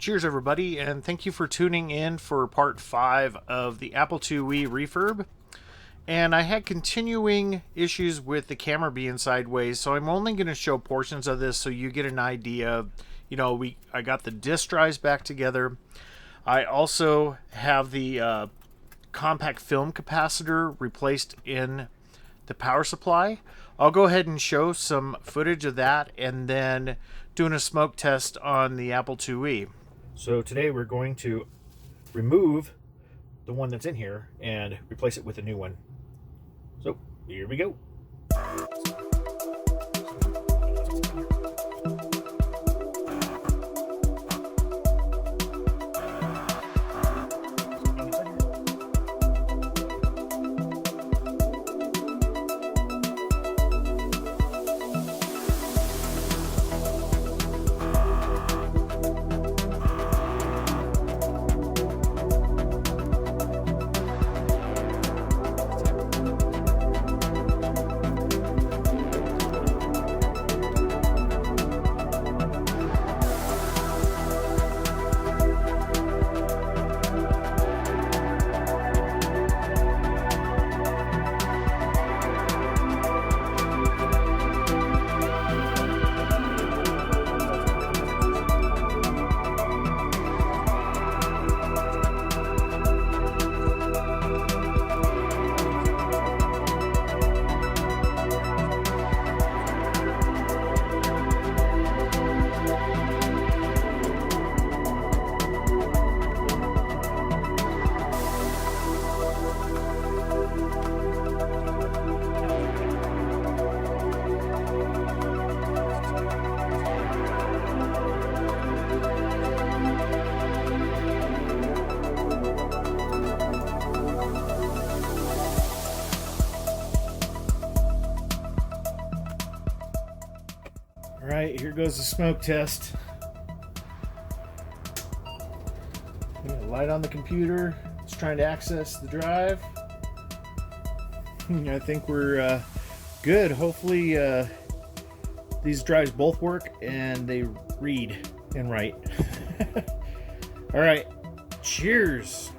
Cheers, everybody, and thank you for tuning in for part 5 of the Apple IIe refurb. And I had continuing issues with the camera being sideways, so I'm only going to show portions of this so you get an idea. I got the disk drives back together. I also have the compact film capacitor replaced in the power supply. I'll go ahead and show some footage of that and then doing a smoke test on the Apple IIe. So today we're going to remove the one that's in here and replace it with a new one. So here we go. Alright, here goes the smoke test. I'm gonna light on the computer. It's trying to access the drive. I think we're good. Hopefully these drives both work and they read and write. Alright, cheers!